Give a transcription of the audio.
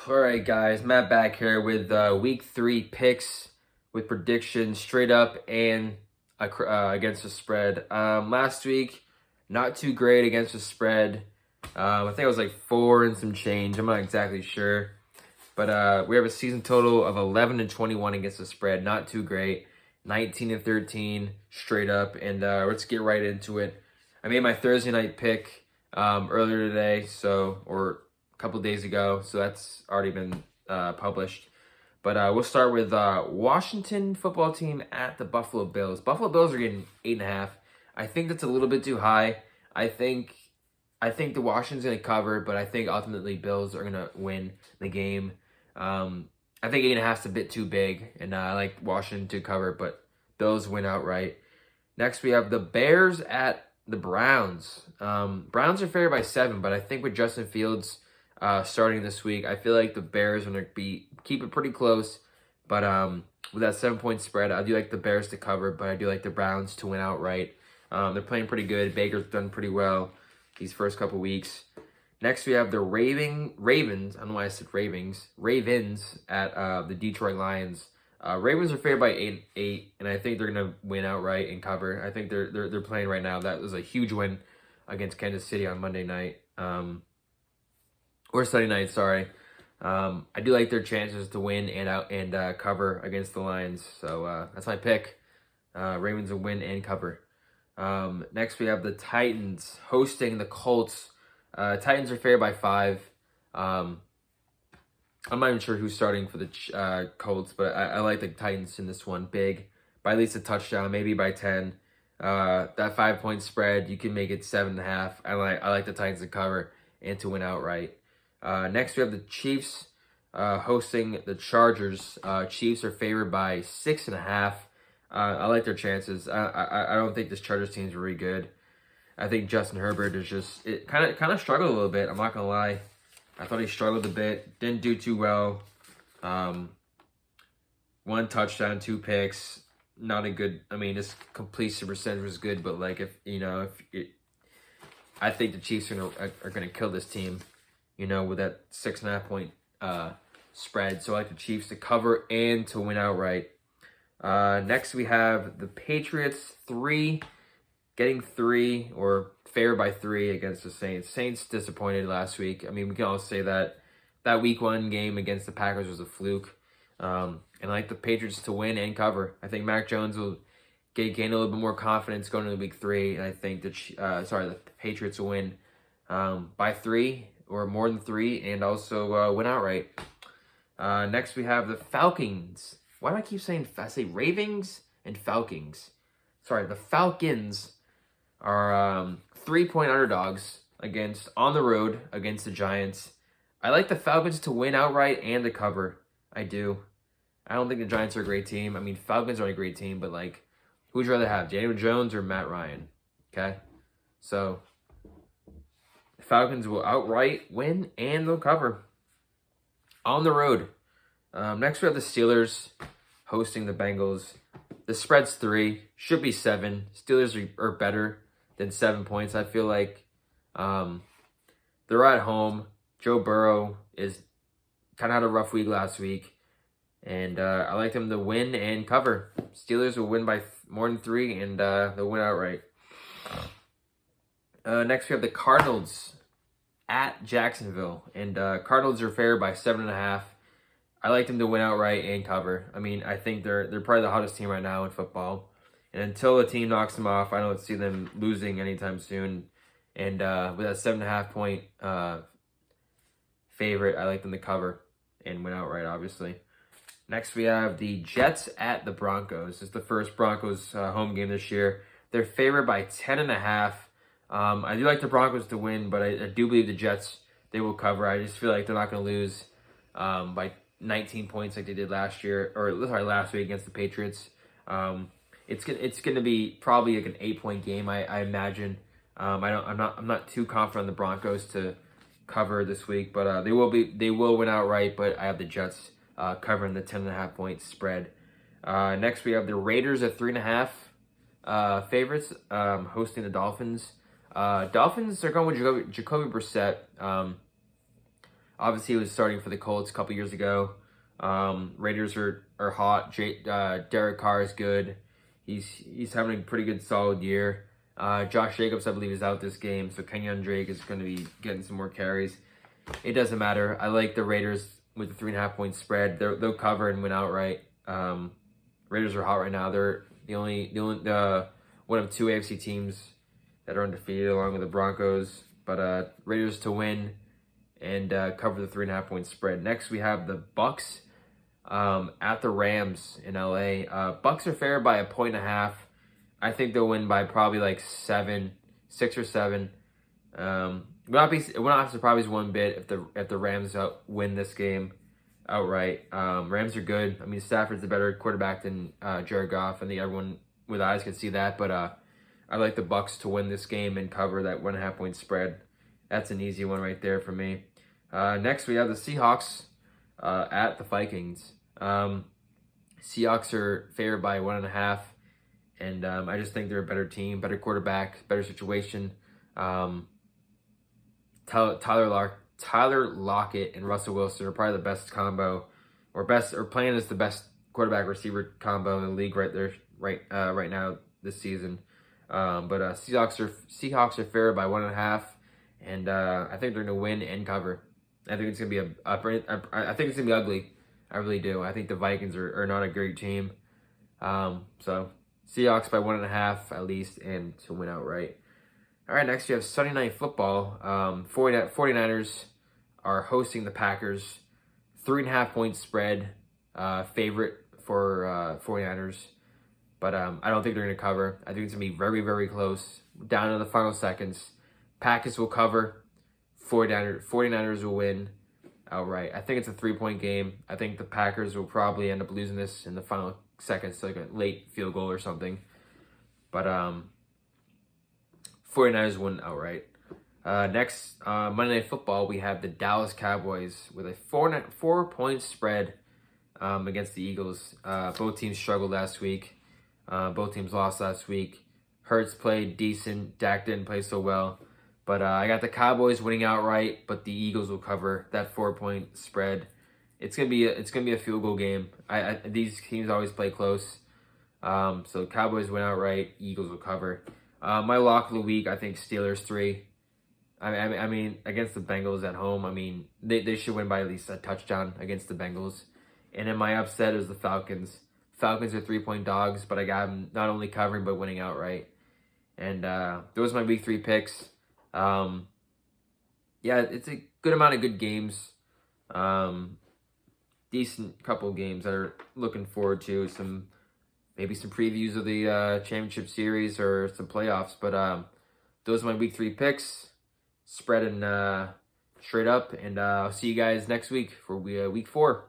All right, guys, Matt back here with week 3 picks with predictions straight up and against the spread. Last week, not too great against the spread. I think it was like 4 and some change. I'm not exactly sure. But we have a season total of 11 and 21 against the spread. Not too great. 19 and 13 straight up. And let's get right into it. I made my Thursday night pick earlier today, or a couple days ago. So that's already been published. But we'll start with Washington football team at the Buffalo Bills. Buffalo Bills are getting 8.5. I think that's a little bit too high. I think the Washington's going to cover, but I think ultimately Bills are going to win the game. I think 8.5 is a bit too big, and I like Washington to cover, but Bills win outright. Next, we have the Bears at the Browns. Browns are favored by 7, but I think with Justin Fields starting this week, I feel like the Bears are going to keep it pretty close. But with that 7-point spread, I do like the Bears to cover, but I do like the Browns to win outright. They're playing pretty good. Baker's done pretty well these first couple weeks. Next, we have the Ravens. I don't know why I said Ravens. Ravens at the Detroit Lions. Ravens are favored by 8, and I think they're gonna win outright and cover. I think they're playing right now. That was a huge win against Kansas City on Monday night, or Sunday night. Sorry. I do like their chances to win and cover against the Lions. So that's my pick. Ravens will win and cover. Next, we have the Titans hosting the Colts. Titans are favored by 5. I'm not even sure who's starting for the Colts, but I like the Titans in this one. Big, by at least a touchdown, maybe by 10. That 5-point spread, you can make it 7.5. I like the Titans to cover and to win outright. Next, we have the Chiefs hosting the Chargers. Chiefs are favored by 6.5. I like their chances. I don't think this Chargers team is really good. I think Justin Herbert is just kind of struggled a little bit. I'm not gonna lie. I thought he struggled a bit. Didn't do too well. 1 touchdown, 2 picks. Not a good. I mean, his completion percentage was good, but like I think the Chiefs are gonna kill this team. With that 6.5-point spread. So I like the Chiefs to cover and to win outright. Next, we have the Patriots getting 3 or favored by 3 against the Saints. Saints disappointed last week. I mean, we can all say that week 1 game against the Packers was a fluke. And I like the Patriots to win and cover. I think Mac Jones will gain a little bit more confidence going into week 3. And I think the Patriots will win by 3 or more than 3 and also win outright. Next, we have the Falcons. Why do I keep saying Ravens and Falcons? Sorry, the Falcons are 3-point underdogs on the road against the Giants. I like the Falcons to win outright and to cover. I do. I don't think the Giants are a great team. I mean, Falcons are a great team, but like, who would you rather have, Daniel Jones or Matt Ryan? Okay, so the Falcons will outright win and they'll cover on the road. Next, we have the Steelers hosting the Bengals. The spread's 3, should be 7. Steelers are better than 7 points. I feel like they're at home. Joe Burrow is kind of had a rough week last week, and I like them to win and cover. Steelers will win by more than 3, and they'll win outright. Next, we have the Cardinals at Jacksonville, and Cardinals are favored by 7.5. I like them to win outright and cover. I mean, I think they're probably the hottest team right now in football. And until the team knocks them off, I don't see them losing anytime soon. And with that 7.5-point favorite, I like them to cover and win outright, obviously. Next, we have the Jets at the Broncos. It's the first Broncos home game this year. They're favored by 10.5. I do like the Broncos to win, but I do believe the Jets, they will cover. I just feel like they're not going to lose by 19 points like they did last week against the Patriots. It's going to be probably like an 8-point game, I imagine. I'm not too confident on the Broncos to cover this week, but they will win outright. But I have the Jets covering the 10.5-point spread. Next, we have the Raiders at 3.5 favorites hosting the Dolphins. Dolphins are going with Jacoby Brissett. Obviously, he was starting for the Colts a couple years ago. Raiders are hot. Derek Carr is good. He's having a pretty good solid year. Josh Jacobs, I believe, is out this game, so Kenyon Drake is going to be getting some more carries. It doesn't matter. I like the Raiders with the 3.5-point spread. They'll cover and win outright. Raiders are hot right now. They're the only one of two AFC teams that are undefeated, along with the Broncos. But Raiders to win and cover the 3.5-point spread. Next, we have the Bucks at the Rams in LA. Bucks are favored by 1.5. I think they'll win by probably like 6 or 7. It would not surprise one bit if the Rams win this game outright. Rams are good. I mean, Stafford's a better quarterback than Jared Goff. I think everyone with eyes can see that. But I like the Bucks to win this game and cover that 1.5-point spread. That's an easy one right there for me. Next, we have the Seahawks at the Vikings. Seahawks are favored by 1.5. And I just think they're a better team, better quarterback, better situation. Tyler Lockett and Russell Wilson are probably the best combo, or playing as the best quarterback receiver combo in the league right now this season. But Seahawks are favored by 1.5, and I think they're gonna win and cover. I think it's gonna be I think it's gonna be ugly. I really do. I think the Vikings are not a great team. So Seahawks by 1.5 at least, and to win outright. All right, next you have Sunday Night Football. 49ers are hosting the Packers. 3.5-point spread, favorite for 49ers. But I don't think they're going to cover. I think it's going to be very, very close. Down to the final seconds. Packers will cover. 49ers will win outright. I think it's a 3-point game. I think the Packers will probably end up losing this in the final seconds, like a late field goal or something. But 49ers win outright. Next, Monday Night Football, we have the Dallas Cowboys with a 4-point spread against the Eagles. Both teams struggled last week. Both teams lost last week. Hurts played decent. Dak didn't play so well. But I got the Cowboys winning outright, but the Eagles will cover that 4-point spread. It's gonna be a field goal game. These teams always play close. So Cowboys win outright. Eagles will cover. My lock of the week, I think Steelers 3. I mean, against the Bengals at home, I mean, they should win by at least a touchdown against the Bengals. And then my upset is the Falcons. Falcons are 3-point dogs, but I got them not only covering, but winning outright. And those are my week 3 picks. Yeah, it's a good amount of good games. Decent couple of games that are looking forward to. Maybe some previews of the championship series or some playoffs. But those are my week 3 picks. Spread and straight up. And I'll see you guys next week for week 4.